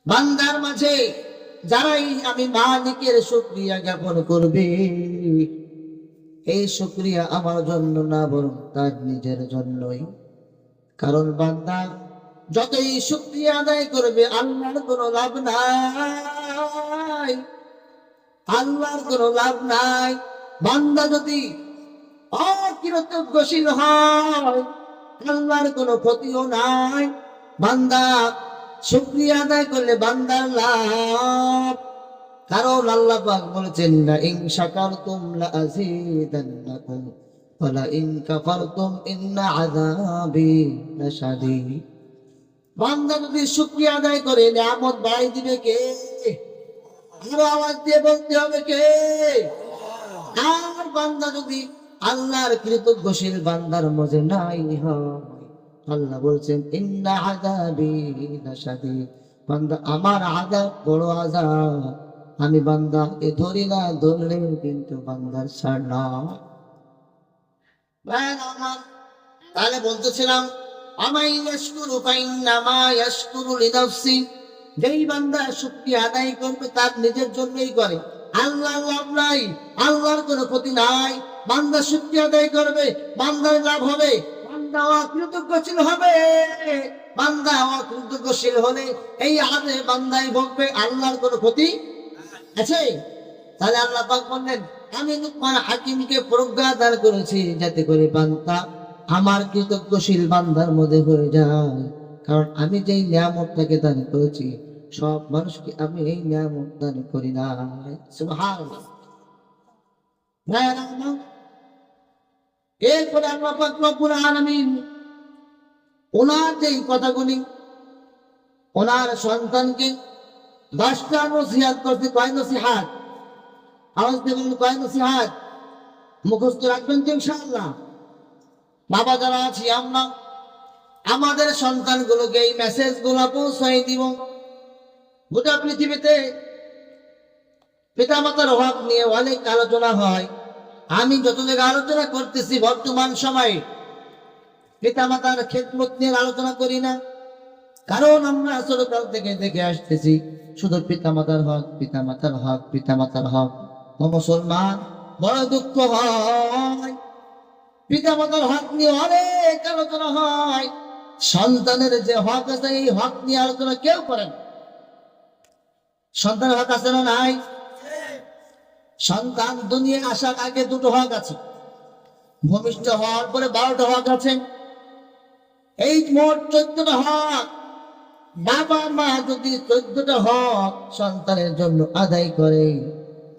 বান্দার মাঝে যারাই আমি মালিকের শুকরিয়া জ্ঞাপন করবে, এই শুকরিয়া আমার জন্য না বরং তার নিজের জন্যই। কারণ বান্দা যতই শুকরিয়া আদায় করবে আল্লাহর কোনো লাভ নাই, আল্লাহর কোনো লাভ নাই। বান্দা যদি অকৃতজ্ঞশীল হয় আল্লাহর কোনো ক্ষতিও নাই। বান্দা শুকরিয়া আদায় করলে বান্দার লাভ। কারণ আল্লাহ পাক বলেছেন, লা ইন শাকারতুম লা আযীদান্নাকুম ওয়া লা ইন কাফারতুম ইন্না আযাবি লাশাদীদ। বান্দা যদি শুকরিয়া আদায় করে নিয়ামত বাড়াই দিবে কে? আরো আওয়াজ দিয়ে বলতে হবে কে? আর বান্দা যদি আল্লাহর কৃতজ্ঞশীল বান্দার মধ্যে নাই হয়, আল্লাহ বলছেন ইন্না আযাবি লাশাদীদ, বান্দা আমার আযাব বড় আযাব। আমি বান্দা এ ধরি না, ধরলে কিন্তু বান্দার ছাড় না। তাহলে বলতেছিলাম আমাই ইয়াশকুরু ফাইন্নামা ইয়াশকুরু লিনাফসি, যেই বান্দা শুকরিয়া আদায় করবে তার নিজের জন্যই করে, আল্লাহর লাভ নাই, আল্লাহর কোনো ক্ষতি নাই। বান্দা শুকরিয়া আদায় করবে বান্দার লাভ হবে, বান্দা অকৃতজ্ঞশীল হবে। বান্দা অকৃতজ্ঞশীল হলে এই আদে বান্দাই ভোগবে, আল্লাহর কোনো ক্ষতি আছে? তাহলে আল্লাহ পাক বললেন আমি লুকমান হাকিমকে প্রজ্ঞা দান করেছি যাতে করে বান্দা আমার কৃতজ্ঞশীল বান্দার মধ্যে হয়ে যায়। কারণ আমি যেই নিয়ামতটাকে দান করেছি সব মানুষকে আমি এই নিয়ামত দান করি না। সুবহানাল্লাহ। এরপরে আল্লাহ পাক রব্বুল আলামিন ওনার যেই কথাগুলি ওনার সন্তানকে 10টা নসিহত করতে, কয় নসিহত? আওয়াজ দিয়ে বলুন, কয় নসিহত? মুখস্থ রাখবেন তো ইনশাআল্লাহ। বাবা যারা আছি আমরা আমাদের সন্তানগুলোকে এই মেসেজ গুলা পৌঁছাই দিব। গোটা পৃথিবীতে পিতামাতার হক নিয়ে অনেক আলোচনা হয়। আমি যত জায়গায় আলোচনা করতেছি বর্তমান সময়ে পিতামাতার খেদমত নিয়ে আলোচনা করি না। কারণ আমরা ছোটকাল থেকে দেখে আসতেছি শুধু পিতামাতার হক, পিতামাতার হক, পিতামাতার হক। ও মুসলমান, বড় দুঃখ হয় পিতামাতার হক নিয়ে অনেক আলোচনা হয়, সন্তানের যে হক আছে এই হক নিয়ে আলোচনা কেউ করেন। সন্তানের হক আছে না নাই? সন্তান দুনিয়া আসার আগে দুটো হক আছে, ভূমিষ্ঠ হওয়ার পরে 12টা হক আছে। এই মোট 14টা হক। বাবা মা যদি 14টা হক সন্তানের জন্য আদায় করে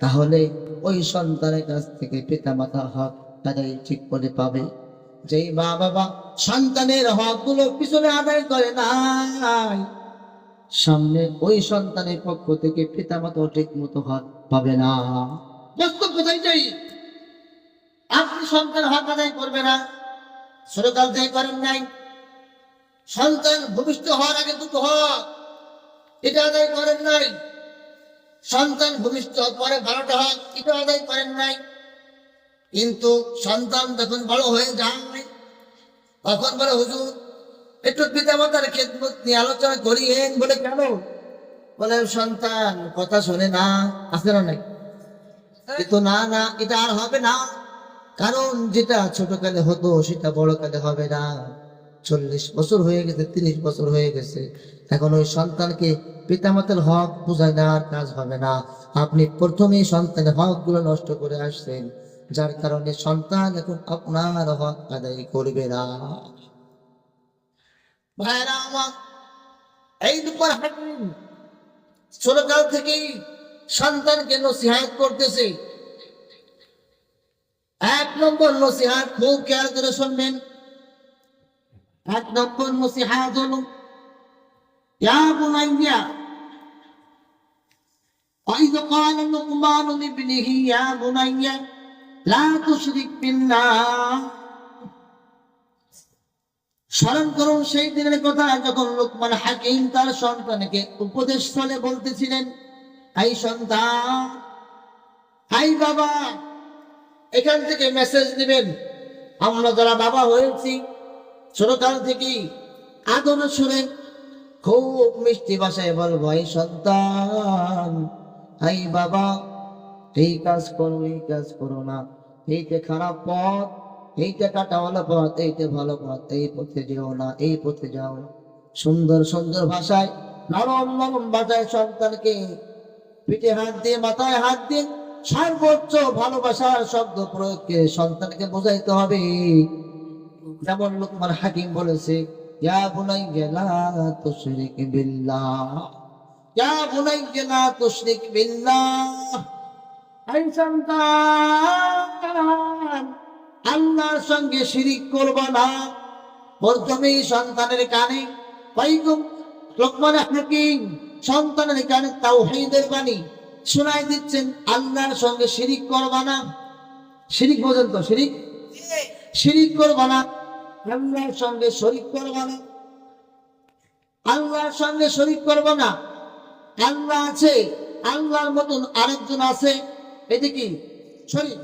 তাহলে ওই সন্তানের কাছ থেকে পিতা মাতার হক আদায় ঠিক করে পাবে। যেই মা বাবা সন্তানের হক গুলো পিছনে আদায় করে নাই, সামনে ওই সন্তানের পক্ষ থেকে পিতা মাতা ঠিক মতো হক পাবে না। বাস্তব কোথায় যাই? আপনি সন্তানের হক আদায় করবে না, ছোটকাল থেকে করেন নাই। সন্তান ভূমিষ্ঠ হওয়ার আগে দুটো হক, এটা আদায় করেন নাই। সন্তান ভূমিষ্ঠ পরে 12টা হক, এটা আদায় করেন নাই। কিন্তু সন্তান যখন বড় হয়ে যায় তখন বলে হুজুর একটু পিতা মাতার খেদমত নিয়ে আলোচনা করিয়েন। বলে কেন? বলে সন্তান কথা শোনে না, আছে না নাই? কিন্তু না না, এটা আর হবে না। কারণ যেটা ছোটকালে হতো সেটা বড়কালে হবে না। 40 বছর হয়ে গেছে, 30 বছর হয়ে গেছে, এখন ওই সন্তানকে পিতামাতার হক বুঝায় নেওয়ার কাজ হবে না। আপনি প্রথমেই সন্তানের হক গুলো নষ্ট করে আসছেন, যার কারণে সন্তান এখন আপনার হক আদায় করবে না। ভাইরা আমার, এই দুপুর হাকিম ছোটকাল থেকেই সন্তানকে নসিহত করতেছে। 1 নম্বর নসিহত খুব খেয়াল করে শুনবেন। 1 নম্বর নসিহত হলো ইয়া বুনাইয়া وإذ قال لقمان لابنه يا بني لا تشرك بالله। স্মরণ করুন সেই দিনের কথা যখন লোকমান হাকিম তার সন্তানকে উপদেশ স্থলে বলতেছিলেন, এই সন্তান, এই বাবা, এখান থেকে মেসেজ দিবেন আমরা যারা বাবা হয়েছি ছোটকাল থেকেই আদরের সুরে খুব মিষ্টি ভাষায় বলবো, এই সন্তান, এই বাবা, এই কাজ করো, এই কাজ করো না, এইটা খারাপ পথ, এইটা কাটাওয়ালা পথ, এইটা ভালো পথ, এই পথে যেও না, এই পথে যাও। সুন্দর সুন্দর ভাষায়, নরম নরম ভাষায় সন্তানকে পিঠে হাত দিয়ে, মাথায় হাত দিয়ে সর্বোচ্চ ভালোবাসার শব্দ প্রয়োগ করে সন্তানকে বোঝাইতে হবে। যেমন লোকমান হাকিম বলেছে, ইয়া বুনাইয়া লা তুশরিক বিল্লাহ, ইয়া বুনাইয়া লা তুশরিক বিল্লাহ। এই সন্তান, আল্লাহর সঙ্গে শিরিক করবা না। প্রথমেই সন্তানের কানে পয়গম লোকমান হাকিম সন্তানের কানে তাওহীদের বাণী শোনাই দিচ্ছেন, আল্লাহর সঙ্গে শিরিক করবা না। শিরিক বোঝেন তো? শিরিক, শিরিক করবা না, আল্লাহর সঙ্গে শরীক করবা না, আল্লাহর সঙ্গে শরীক করবা না। আল্লাহ আছে, আল্লাহর মতন আরেকজন আছে, এটা কি শরীক।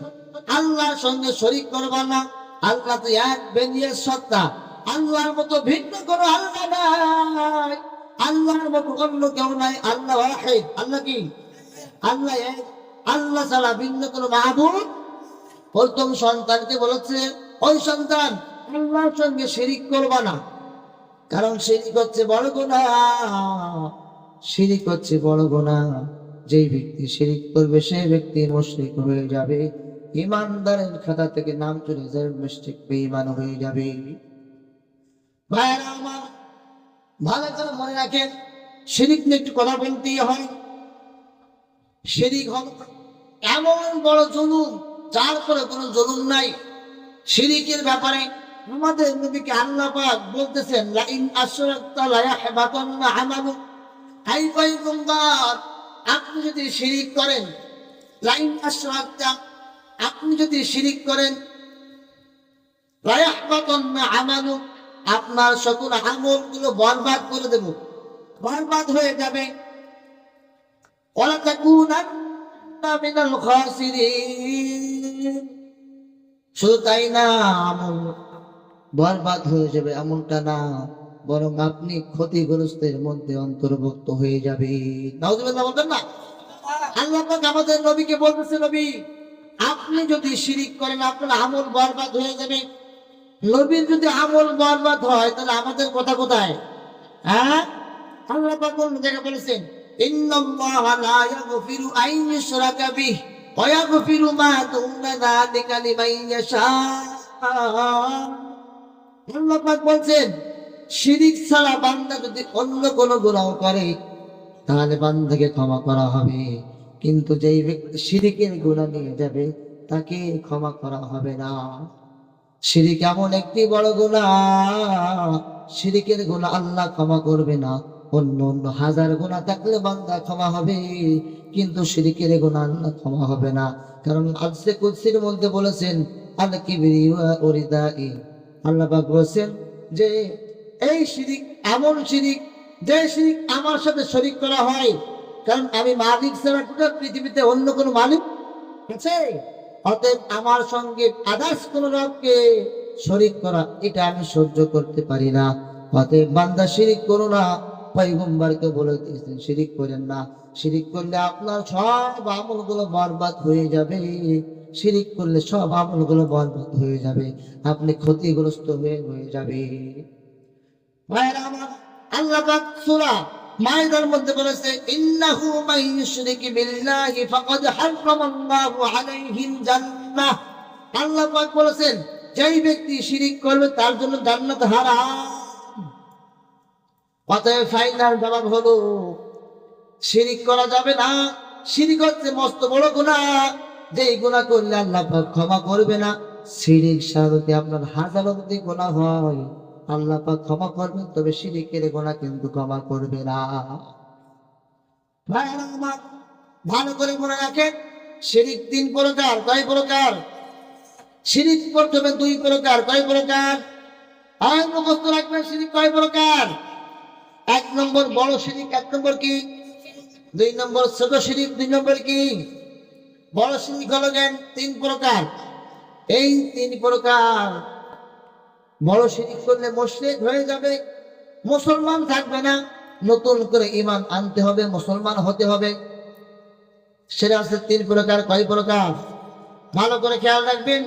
আল্লাহর সঙ্গে শরীক করবা না। আল্লাহ তো এক বেনিয়ার সত্তা, আল্লাহর মতো ভিন্ন কোনো আল্লাহ নাই, আল্লাহর মতো অন্য কেউ নাই। আল্লাহ ওয়াহিদ। আল্লাহ কি? আল্লাহ এক। আল্লাহ ছাড়া ভিন্ন কোনো মাহবুব। প্রথম সন্তানকে বলেছে, ওই সন্তান, আল্লাহর সঙ্গে শিরিক করবা না, কারণ শিরিক হচ্ছে বড় গুনাহ। শিরিক হচ্ছে বড় গুনাহ। যেই ব্যক্তি শিরিক করবে সেই ব্যক্তি মুশরিক হয়ে যাবে, ইমানদারের খাতা থেকে নাম চলে যাবে, মুশরিক বেঈমান হয়ে যাবে। ভাইরা আমার, ভালো করে মনে রাখেন, শিরিক নিয়ে একটু কথা বলতেই হয়। শিরিক হলো এমন বড় জুলুম, যার পরে কোনো জুলুম নাই। শিরিকের ব্যাপারে আমাদের নবীকে আল্লাহ পাক বলতেছেন, লা ইন আশরাকতা লা ইয়াহবাতান্না আমালুক। এই পয়গম্বর, আপনি যদি শিরিক করেন, লা ইন আশরাকতা, আপনি যদি শিরিক করেন, লা ইয়াহবাতান্না আমালুক, আপনার সকল আমলগুলো বরবাদ করে দেব, বরবাদ হয়ে যাবে। ওয়ালা তাকুনান্না মিনাল খাসিরিন। শুধু তাই না, আমল বরবাদ হয়ে যাবে এমনটা না, বরং আপনি ক্ষতিগ্রস্তের মধ্যে অন্তর্ভুক্ত হয়ে যাবে। নাউজুবিল্লাহ বলবেন না? আল্লাহ পাক আমাদের নবীকে বলতেছে, নবী, আপনি যদি শিরিক করেন আপনার আমল বরবাদ হয়ে যাবে। নবীর যদি আমল বরবাদ হয়, তাহলে আমাদের কথা কোথায়? হ্যাঁ, আল্লাহ পাক কোন জায়গায় বলেছেন, ইন্নাল্লাহা লা ইয়াগফিরু আন ইউশরাকা বিহি ওয়া ইয়াগফিরু মা দুনা যালিকা লিমান ইয়াশা। আল্লাহ পাক বলছেন, শিরিক ছাড়া বান্দা যদি অন্য কোনো গুনাহ করে তাহলে বান্দাকে ক্ষমা করা হবে, কিন্তু যেই ব্যক্তি শিরিকের গুনাহ নিয়ে যাবে তাকে ক্ষমা করা হবে না। শিরিক এমন একটি বড় গুনাহ, শিরিকের গুনাহ আল্লাহ ক্ষমা করবে না। অন্য অন্য হাজার গুনাহ থাকলে বান্দা ক্ষমা হবে, কিন্তু শিরিকের গুনাহ আল্লাহ ক্ষমা হবে না। কারণ হাদিসে কুদসির মধ্যে বলেছেন, আল কিবরিউ উরিদাই, আল্লাহ পাক বলেছেন যে এই শিরিক এমন শিরিক, যে শিরিক আমার সাথে শরীক করা হয়, কারণ আমি মালিক ছাড়া গোটা পৃথিবীতে অন্য কোনো মালিক আছে, অতএব আমার সঙ্গে আদার্স কোন রবকে শরীক করা, এটা আমি সহ্য করতে পারি না। অতএব বান্দা শিরিক করো না। পয়গম্বরকে বলে দিয়েছেন, শিরিক করেন না। শিরিক করলে আপনার সব আমলগুলো বরবাদ হয়ে যাবে। শিরিক করলে সব আমলগুলো বরবাদ হয়ে যাবে, আপনি ক্ষতিগ্রস্ত হয়ে যাবে। ভাইরা আমার, আল্লাহ পাক সূরা মাইদার মধ্যে বলেছে, ইন্নাহু মান ইউশরিক বিল্লাহি ফাকাদ হারামাল্লাহু আলাইহিল জান্নাহ। আল্লাহ পাক বলেছেন, যেই ব্যক্তি শিরিক করবে তার জন্য জান্নাত হারাম। অতএব ফাইনাল জবাব হলো, শিরিক করা যাবে না। শিরিক হচ্ছে মস্ত বড় গুনাহ, যেই গুনাহ করলে আল্লাহ পাক ক্ষমা করবে না। শিরিক সাথে আপনার হাজারো যদি গুনাহ হয় আল্লাহ পাক ক্ষমা করবেন, তবে শিরিকের গুনাহ কিন্তু ক্ষমা করবে না। ভাইরা আমার, ভালো করে মনে রাখেন, শিরিক 3 প্রকার। কয় প্রকার? শিরিক প্রথমে 2 প্রকার। কয় প্রকার? আর মুখস্থ রাখবেন, শিরিক কয় প্রকার? 1 নম্বর বড় শিরিক, 1 নম্বর কি? 2 নম্বর ছোট শিরিক, 2 নম্বর কি? বড় শিরিক হলো 3 প্রকার। এই 3 প্রকার বড় শিরিক করলে মুশরিক হয়ে যাবে, মুসলমান থাকবে না, নতুন করে ঈমান আনতে হবে, মুসলমান হতে হবে। সেটা আছে 3 প্রকার। কয় প্রকার? ভালো করে খেয়াল রাখবেন।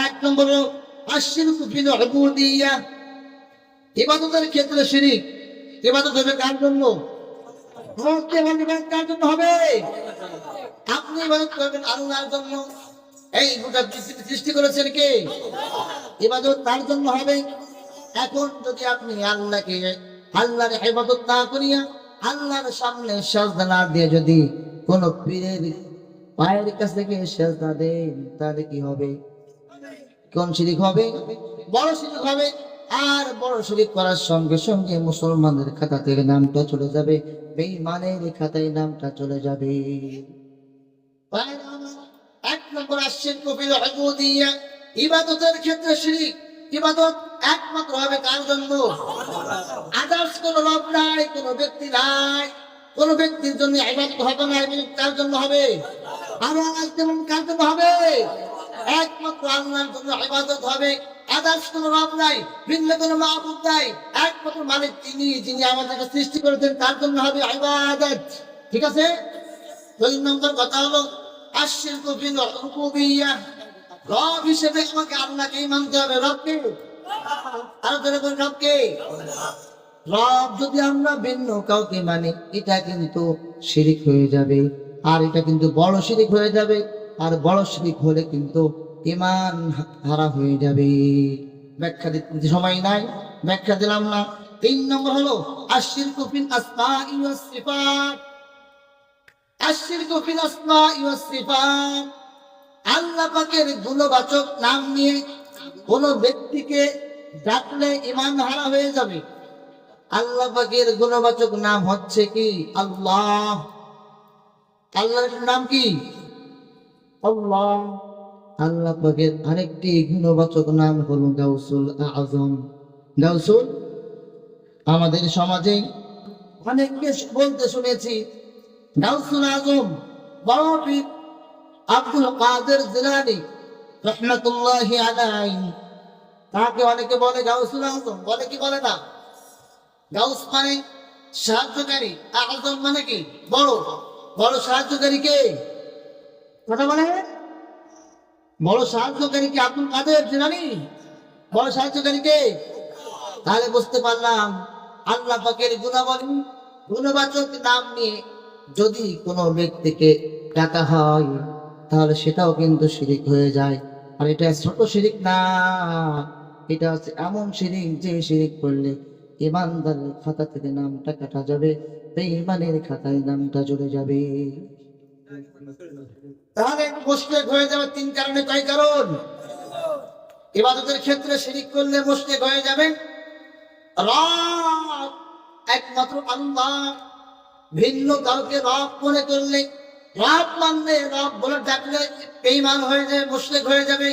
1 নম্বর হলো আশরিকু ফিল উবুদিয়্যাহ, ইবাদতের ক্ষেত্রে শিরিক। ইবাদত হবে কার জন্য? কার জন্য হবে? আপনি ইবাদত করবেন আল্লাহর জন্য। এই গোটা পৃথিবী সৃষ্টি করেছেন কে? ইবাদত তার জন্য হবে। এখন যদি আপনি আল্লাহর ইবাদত না করিয়া আল্লাহর সামনে সিজদা না দিয়ে যদি কোন পীরের পায়ের কাছে থেকে সিজদা দেন, তাহলে কি হবে? কোন শিরিক হবে? বড় শিরিক হবে। আর বড় শিরিক করার সঙ্গে সঙ্গে মুসলমানদের খাতা থেকে নামটা চলে যাবে, বেঈমানের খাতায় নামটা চলে যাবে। 1 নম্বর আশরিকু ফিল উবুদিয়্যাহ, ইবাদতের ক্ষেত্রে শিরিক। ইবাদত একমাত্র হবে কার জন্য? আদার্স কোন রব নাই, কোন ব্যক্তি নাই, কোন ব্যক্তির জন্য ইবাদত হবে না। ইবাদত কার জন্য হবে? আল্লাহর জন্য। কার জন্য হবে? একমাত্র আল্লাহর জন্য ইবাদত হবে। আদার্স কোন রব নাই, ভিন্ন কোন মাবুদ নাই, একমাত্র মালিক তিনি, যিনি আমাদেরকে সৃষ্টি করেছেন, তার জন্য হবে ইবাদত। ঠিক আছে? 2 নম্বর কথা হলো আশরিকু ফিল উবুদিয়্যাহ, রব হিসেবে আমাকে আল্লাহকেই মানতে হবে। রবকে আরো ধরে বলেন, রবকে। রব যদি আমরা ভিন্ন কাউকে মানি, এটা কিন্তু শিরিক হয়ে যাবে, আর এটা কিন্তু বড় শিরিক হয়ে যাবে। আর বড় শিরিক হলে কিন্তু ঈমান হারা হয়ে যাবে। ব্যাখ্যা দিতে সময় নাই, ব্যাখ্যা দিলাম না। 3 নম্বর হলো আশরিকু ফিল আসমাই ওয়াস সিফাত। আশরিকু ফিল আসমাই ওয়াস সিফাত, আল্লাহ পাকের গুণবাচক নাম নিয়ে কোন ব্যক্তিকে ডাকলে ঈমান হারা হয়ে যাবে। আল্লাহ পাকের গুণবাচক নাম হচ্ছে কি? আল্লাহ। আল্লাহর নাম কি? আল্লাহ। আল্লাহ পাকের আরেকটি গুণবাচক নাম হলো গাউসুল আযম। গাউসুল, আমাদের সমাজে অনেককে বলতে শুনেছি গাউসুল আযম বড় পীর আব্দুল কাদের জিলানী রাহমাতুল্লাহি আলাইহি, তাকে অনেকে বলে গাউসুল আযম। বলে কি বলে না? গাউস মানে সাহায্যকারী, আযম মানে কি? বড়। বড় সাহায্যকারী কে? কথা বলে। বড় সাহায্যকারী কি আব্দুল কাদের জিলানী? বড় সাহায্যকারী কে? তাহলে বুঝতে পারলাম আল্লাহ পাকের গুণাবলী, গুণবাচক নাম নিয়ে যদি কোনো ব্যক্তিকে ডাকা হয়, তাহলে সেটাও কিন্তু শিরিক হয়ে যায়। আর এটা ছোট শিরিক না, এটা হচ্ছে এমন শিরিক যে শিরিক করলে ইমানদারের খাতা থেকে নামটা কাটা যাবে, বেঈমানের খাতায় নামটা চলে যাবে। তাহলে মুশরিক হয়ে যাবে 3 কারণে। কয় কারণ? ইবাদতের ক্ষেত্রে শিরিক করলে মুশরিক হয়ে যাবে। রব একমাত্র আল্লাহ, ভিন্ন কাউকে রব মনে করলে, রব মানলে, রব বলে ডাকলে বেঈমান হয়ে যাবে, মুশরিক হয়ে যাবে।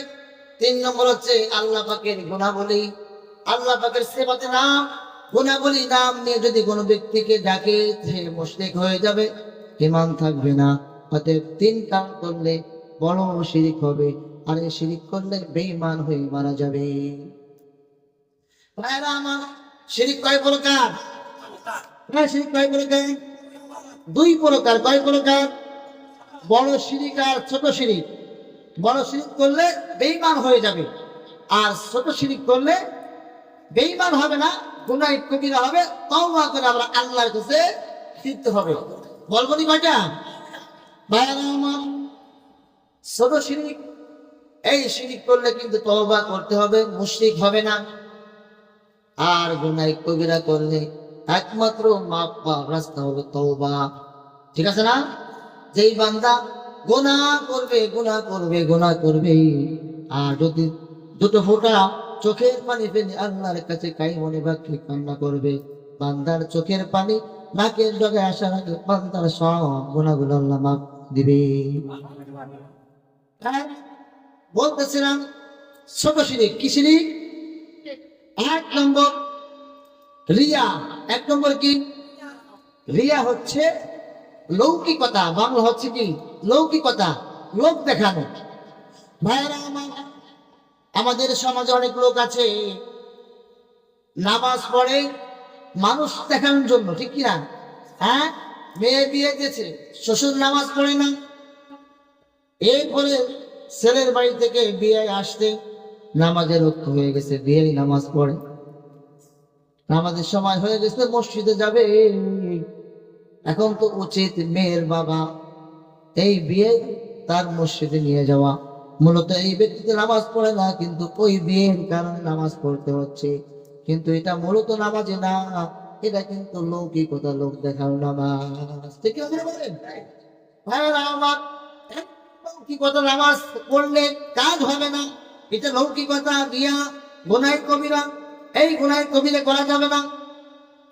3 নম্বর হচ্ছে আল্লাহ পাকের গুণাবলী, আল্লাহ পাকের সিফাতে নাম, গুণাবলী নাম নিয়ে যদি কোনো ব্যক্তিকে ডাকে, সে মুশরিক হয়ে যাবে, ঈমান থাকবে না। অতএব 3 কাজ করলে বড় শিরিক হবে, আর এই শিরিক করলে বেঈমান হয়ে মারা যাবে। ভাইরা আমার, শিরিক কয় প্রকার? শিরিক কয় প্রকার? 2 প্রকার। কয় প্রকার? বড় শিরিক আর ছোট শিরিক। বড় শিরিক করলে বেঈমান হয়ে যাবে, আর ছোট শিরিক করলে বেঈমান হবে না, গুনাহ কবিরা হবে, তওবা করে আমরা আল্লাহর কাছে ফিরতে হবে। বলবো নি কয়টা? ভাইরা আমার, ছোট শিরিক, এই শিরিক করলে কিন্তু তওবা করতে হবে, মুশরিক হবে না। আর গুনাহ কবিরা করলে একমাত্র মাফ পাওয়ার রাস্তা হলো তওবা। ঠিক আছে না? যেই বান্দা গুনাহ করবে, গুনাহ করবে, গুনাহ করবে, আর যদি 2 ফোঁটা চোখের পানি ফেলে আল্লাহর কাছে কাই মনে বাক্যে কান্না করবে, বান্দার চোখের পানি নাকের ডগায় আসার আগে বান্দার সব গুনাহগুলো আল্লাহ মাফ দিবে। বলতেছিলাম ছোট শিরিক। কি শিরিক? 1 নম্বর রিয়া। 1 নম্বর কি? রিয়া হচ্ছে লৌকিকতা। বাংলা হচ্ছে কি? লৌকিকতা, লোক দেখানো। ভাইরা আমার, আমাদের সমাজে অনেক লোক আছে নামাজ পড়ে মানুষ দেখানোর জন্য, ঠিক কিনা? হ্যাঁ, মেয়ে বিয়ে দিয়েছে, শ্বশুর নামাজ পড়ে না, এরপরে ছেলের বাড়ি থেকে বিয়ে আসতে নামাজের রক্ত হয়ে গেছে, বিয়ে নামাজ পড়ে, নামাজের সময় হয়ে গেছে, মসজিদে যাবে। এখন তো উচিত মেয়ের বাবা এই বিয়ে তার মসজিদে নিয়ে যাওয়া। মূলত এই ব্যক্তিতে নামাজ পড়ে না, কিন্তু ওই বিয়ের কারণে নামাজ পড়তে হচ্ছে। কিন্তু এটা মূলত নামাজে না, এটা কিন্তু লৌকিকতা, লোক দেখানো নামাজ। ঠিক আছে বলেন? হ্যাঁ, আমার লৌকিকতা নামাজ পড়লে কাজ হবে না, এটা লৌকিকতা দিয়া গুনাহ কবিরা, এই গুনাহ কবিরা করা যাবে না।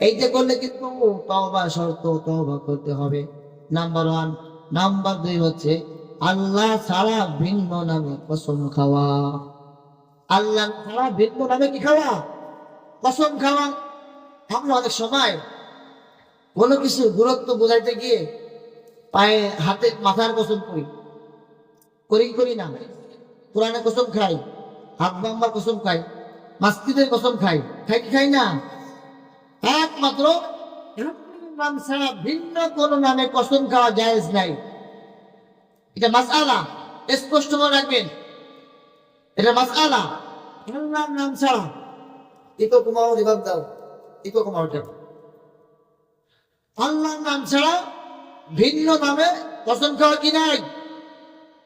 এইটা করলে কিন্তু তওবা শর্ত, তওবা করতে হবে, নাম্বার 1। নাম্বার 2 হচ্ছে আল্লাহ ছাড়া ভিন্ন নামে কসম খাওয়া। আল্লাহ ছাড়া ভিন্ন নামে কি খাওয়া? কসম খাওয়া। আমরা অনেক সময় কোনো কিছু দূরত্ব বোঝাইতে গিয়ে পায়ে হাতে মাথার কসম করি না, কোরআনে কসম খাই, হাত বাম্বার কসম খাই, মাসজিদের কসম খাই কি খাই না? একমাত্র নাম ছাড়া ভিন্ন কোন নামে কসম খাওয়া জায়েজ নাই। এটা মাসআলা, স্পষ্ট মনে রাখবেন, এটা মাসআলা। আল্লাহর নাম ছাড়া ইকো কুমাও জবাব দাও, ইকো কুমাও দাও। আল্লাহর নাম ছাড়া ভিন্ন নামে কসম খাওয়া কি নাই?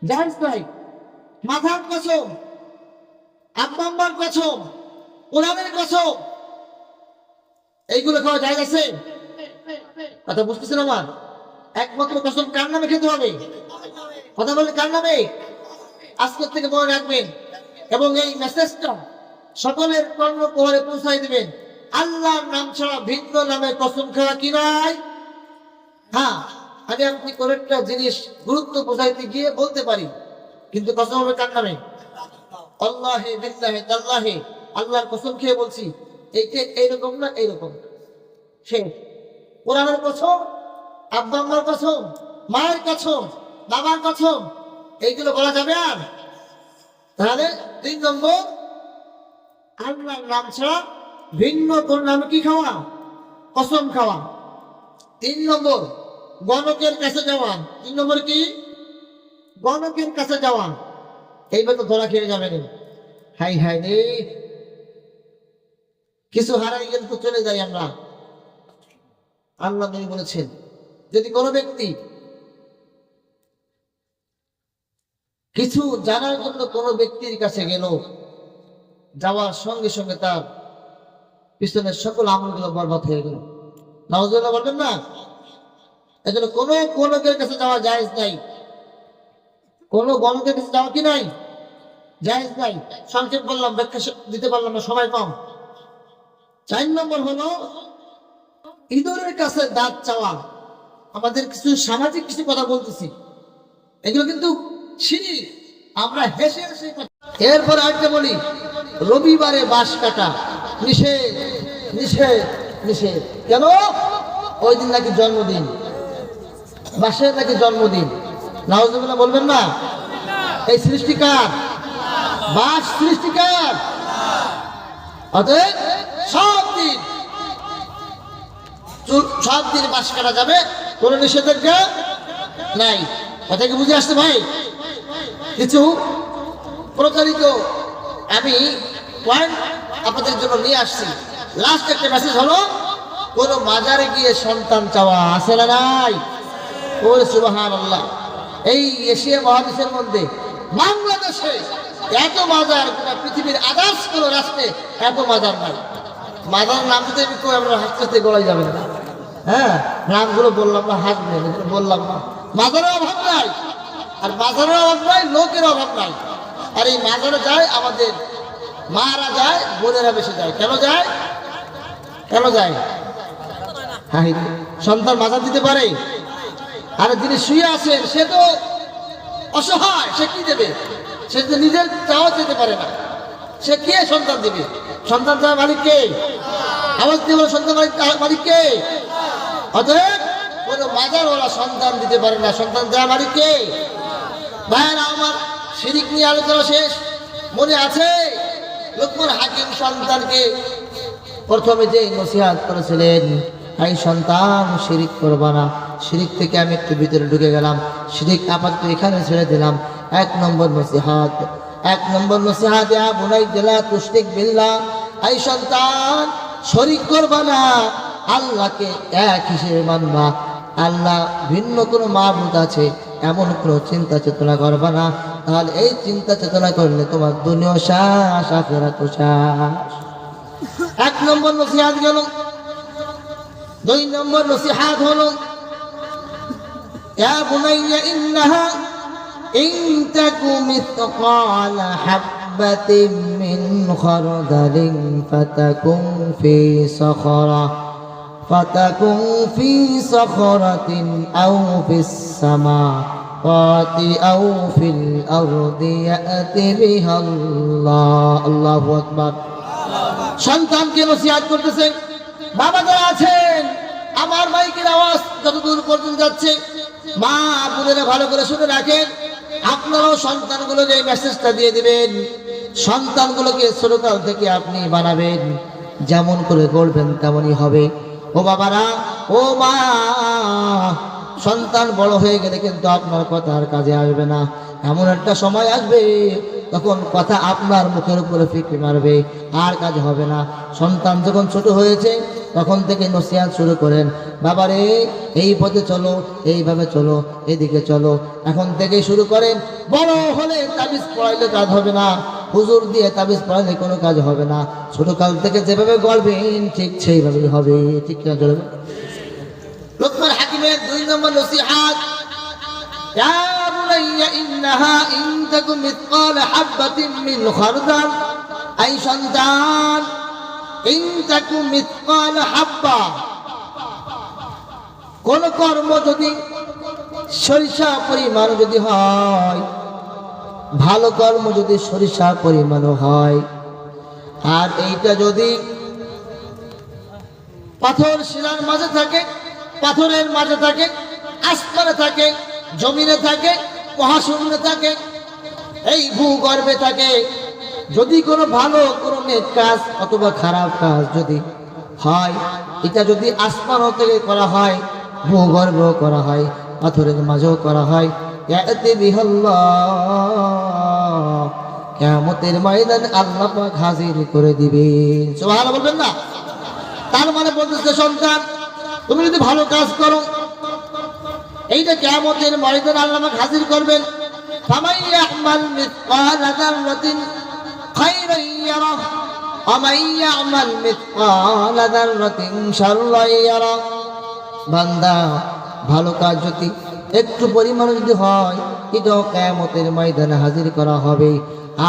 জায়েজ নাই। মাথার কসম, আব্বার কসম, কোরআনের কসম, এইগুলো খাওয়া জায়েজ আছে? কথা বুঝতেছেন আমার? একমাত্র কসম কার নামে খেতে হবে? কথা বলে কার নামে? আজকের থেকে মনে রাখবেন এবং এই মেসেজটা সকলের কর্ণকুহরে পৌঁছাই দিবেন। আল্লাহর নাম ছাড়া ভিন্ন নামে কসম খাওয়া কি নাই? হ্যাঁ, আমি আপনি কোন একটা জিনিস গুরুত্ব বোঝাইতে গিয়ে বলতে পারি, কিন্তু কসম হবে কার নামে? আল্লাহে বিল্লাহে তাল্লাহে, আল্লাহর কসম খেয়ে বলছি, এইটা এইরকম না, এইরকম। সে কোরআনের কসম, আব্বা আম্মার কসম, মায়ের কসম, বাবার কসম, এইগুলো বলা যাবে আর? তাহলে 3 নম্বর, আল্লাহর নাম ছাড়া ভিন্ন কোন নামে কি খাওয়া? কসম খাওয়া। 3 নম্বর, গণকের কাছে যাওয়া। 3 নম্বর কি? গণকের কাছে যাওয়া। এইবার তো ধরা খেয়ে যাবেন। হাই হাই রে, কিছু হারাই গেলে তো চলে যাই আমরা। আল্লাহ নবী বলেছেন, যদি কোনো ব্যক্তি কিছু জানার জন্য কোনো ব্যক্তির কাছে গেল, যাওয়ার সঙ্গে সঙ্গে তার পিছনের সকল আমলগুলো বরবাদ হয়ে গেল। নাউজুবিল্লাহ বলবেন না? এজন্য কোনো গণকের কাছে যাওয়া জায়েজ নাই। কোনো গণকের কাছে যাওয়া কি নাই? জায়েজ নাই। সংক্ষেপ বললাম, ব্যাখ্যা দিতে পারলাম না, সময় কম। 4 নম্বর হলো ইঁদুরের কাছে দাঁত চাওয়া। আমাদের কিছু সামাজিক কিছু কথা বলতেছি, এগুলো কিন্তু শিরক। আমরা হেসে হেসে। এরপর আরেকটা বলি, রবিবারে বাঁশ কাটা নিষেধ, নিষেধ, নিষেধ। কেন? ওই দিন নাকি জন্মদিন, বাঁশের নাকি জন্মদিন। নাউজুবিল্লাহ বলবেন না? এই সৃষ্টিকার, বাঁশ সৃষ্টিকার। অতএব সব দিন বাঁশ কাটা যাবে, কোন নিষেধাজ্ঞা নাই। কথা কি বুঝে আসছে ভাই? কিছু প্রচারিত আমি পয়েন্ট আপনাদের জন্য নিয়ে আসছি। লাস্ট একটা মেসেজ হলো, কোন মাজারে গিয়ে সন্তান চাওয়া আছে না নাই? ওরে সুবহানাল্লাহ। এই এশিয়া মহাদেশের মধ্যে বাংলাদেশে এত মাজার, পৃথিবীর আদার্স কোন রাষ্ট্রে এত মাজার নাই। মাজার নাম দিতে আমরা হাসতে গড়াই যাবে না। হ্যাঁ, নামগুলো বললাম না, হাসবেন, বললাম না। মাজারের অভাব নাই, আর মাজারের অভাব নাই, লোকের অভাব নাই। আর এই মাজারে যায় আমাদের মারা যায়, বোনেরা বেশি যায়। কেন যায়? কেন যায়? হ্যাঁ, সন্তান মাজার দিতে পারে। আর যিনি শুয়ে আছেন সে তো অসহায়, সে কি দেবে? সে তো নিজের চাওয়া যেতে পারে না, সে কে সন্তান দেবে? সন্তান দেওয়ার মালিক কে? আওয়াজ দিয়ে বলে, সন্তান মালিক কে? অতএব কোন মাজারওয়ালা সন্তান দিতে পারে না, সন্তান দেওয়ার মালিক কে? ভাইয়েরা আমার, শিরিক নিয়ে আলোচনা শেষ। মনে আছে লোকমান হাকিম সন্তানকে প্রথমে যে নসিহত করেছিলেন, এই সন্তান শিরিক করবা না। শিরিক থেকে আমি একটু ভিতরে ঢুকে গেলাম, শিরিক আপাতত এখানে ছেড়ে দিলাম। 1 নম্বর নসিহত, 1 নম্বর নসিহত, ইয়া বুনাইয়া লা তুশরিক বিল্লাহ, এই সন্তান শরীক করবা না, আল্লাহকে এক হিসেবে মানবা। আল্লাহ ভিন্ন কোনো মাবুদ আছে এমন কোনো চিন্তা চেতনা করবা না, তাহলে এই চিন্তা চেতনা করলে তোমার দুনিয়া শেষ, আখিরাত শেষ। 1 নম্বর নসিহত গেল। 2 নম্বর নসিহত হলো, ইয়া বুনাইয়া ইন্নাহা ইন তাকু মিসকালা হাববাতিন মিন খারদালিন ফাতাকুন ফি সখরাতিন আও ফিস সামাওয়াতি আও ফিল আরদি ইয়াতি বিহাল্লাহ। আল্লাহু আকবার। সন্তানকে নসিহত করতেছে। বাবা যারা আছেন, আমার মাইকের আওয়াজ যতদূর পর্যন্ত যাচ্ছে, মা বোনেরা ভালো করে শুনে রাখেন। আপনারাও সন্তানগুলোকে এই মেসেজটা দিয়ে দিবেন। সন্তানগুলোকে ছোটকাল থেকে আপনি বানাবেন, যেমন করে করবেন তেমনই হবে। ও বাবারা, ও মা, সন্তান বড় হয়ে গেলে কিন্তু আপনার কথা আর কাজে আসবে না। এমন একটা সময় আসবে তখন কথা আপনার মুখের উপরে ফিকে মারবে, আর কাজ হবে না। সন্তান যখন ছোট হয়েছে তখন থেকে নসিহত শুরু করেন, বাবারে এই পথে চলো, এইভাবে চলো, এদিকে চলো, এখন থেকেই শুরু করেন। বড় হলে তাবিজ পড়াইলে কাজ হবে না, হুজুর দিয়ে তাবিজ পড়াইলে কোনো কাজ হবে না। ছোটকাল থেকে যেভাবে গড়বেন ঠিক সেইভাবেই হবে। ঠিক না চলবে? লুকমান হাকিমের 2 নম্বর নসিহত, ইয়া বুনাইয়া ইন্নাহা ইন তাকু মিসকালা হাববাতিন মিন খারদাল, এই সন্তান, ইন তাকু মিসকালা হাব্বা, কোন কর্ম যদি সরিষা পরিমাণ যদি হয়, ভালো কর্ম যদি সরিষা পরিমাণ হয়, আর এইটা যদি পাথর শিলার মাঝে থাকে, পাথরের মাঝে থাকে, আসমানে থাকে, জমিনে থাকে, মহাশূন্যে থাকে, এই ভূগর্ভে থাকে, যদি কোনো ভালো কোনো নেক কাজ অথবা খারাপ কাজ যদি হয়, এটা যদি আসমান থেকে করা হয়, ভূগর্ভেও করা হয়, পাথরের মাঝেও করা হয়, ইয়াতি বিহাল্লাহ, কিয়ামতের ময়দানে আল্লাহ পাক হাজির করে দিবেন। সুবহানাল্লাহ বলবেন না? তার মানে বলতেছে সন্তান, তুমি যদি ভালো কাজ করো, এইটা কিয়ামতের ময়দানে আল্লাহ পাক হাজির করবেন। ফামান ইয়ামাল মিসকালা যাররাতিন খায়রান ইয়ারাহ ওয়া মান ইয়ামাল মিসকালা যাররাতিন শাররান ইয়ারাহ। বান্দা ভালো কাজ যদি একটু পরিমাণ যদি হয়, এটাও কিয়ামতের ময়দানে হাজির করা হবে।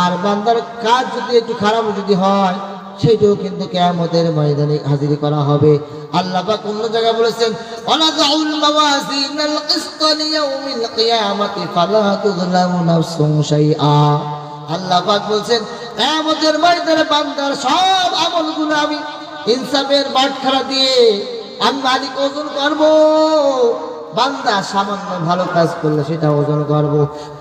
আর বান্দার কাজ যদি একটু খারাপ যদি হয়, সেটাও কিন্তু কিয়ামতের ময়দানে হাজির করা হবে। আল্লাহ পাক অন্য জায়গায় বলেছেন, ওয়ানাযাউল মাওয়াজিনাল কিসত লিয়াউমিল কিয়ামাতি ফালা তুযলামু নাফসুন শাইআ। আল্লাহ পাক বলেছেন, কিয়ামতের ময়দানে বান্দার সব আমলগুলো আমি ইনসাফের বাটখারা দিয়ে আমি মালিক ওজন করব। বান্দা সামান্য ভালো কাজ করলে সেটা ওজন করব।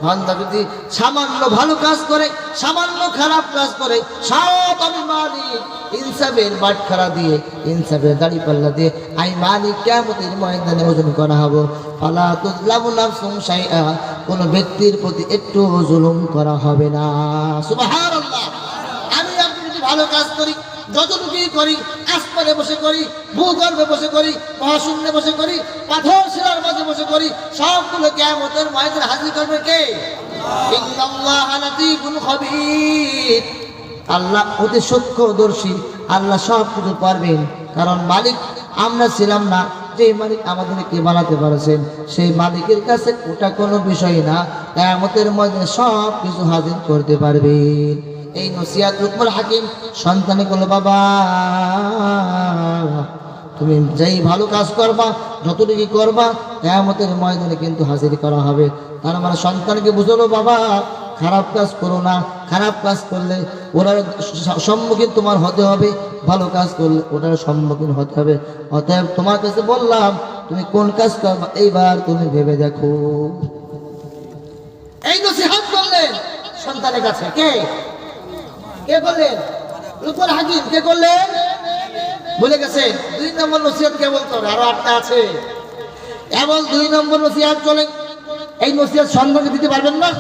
বান্দা যদি সামান্য ভালো কাজ করে, সামান্য খারাপ কাজ করে, সব আমি মালিক ইনসাফের বাটখারা দিয়ে, ইনসাফের দাড়ি পাল্লা দিয়ে আমি মালিক কিয়ামতের ময়দানে ওজন করা হবো। ফালা তুযলামু নাফসুন শাইআ, কোন ব্যক্তির প্রতি একটু জুলুম করা হবে না। সুবহানাল্লাহ। আমি আপনি যদি ভালো কাজ করি, যতটুকুই করি, আসমানে বসে করি, ভূগর্ভে বসে করি, মহাশূন্যে বসে করি, পাথর শিলার মাঝে বসে করি, সবগুলো কিয়ামতের ময়দানে হাজির করবে কে? ইন্নাল্লাহা লাতীফুন খাবীর। আল্লাহ অতি সূক্ষ্মদর্শী, আল্লাহ সব কিছু পারবেন। কারণ মালিক আমরা ছিলাম না, যে মালিক আমাদেরকে বানাতে পারছেন, সেই মালিকের কাছে ওটা কোনো বিষয় না। কিয়ামতের ময়দানে সব কিছু হাজির করতে পারবেন। এই নসিহত লুকমান হাকিম সন্তানে বলল, বাবা তুমি যেই ভালো কাজ করবা, যতটুকু করবা, কিয়ামতের ময়দানে কিন্তু হাজির করা হবে। তার মানে সন্তানকে বুঝালো, বাবা খারাপ কাজ করো না, খারাপ কাজ করলে ওনার সম্মুখীন তোমার হতে হবে, ভালো কাজ করলে ওটার সম্মুখীন হতে হবে। অতএব তোমার কাছে বললাম, তুমি কোন কাজ করবা এইবার তুমি ভেবে দেখো। এই নসিহত করলেন সন্তানের কাছে। কে কে করলেন? লুকমান হাকিম। কে করলেন? বলে গেছে 2 নম্বর নসিহত কেবল তোর, আরো 8টা আছে। কেবল 2 নম্বর নসিহত চলে। এই নসিহত সন্তানকে দিতে পারবেন না?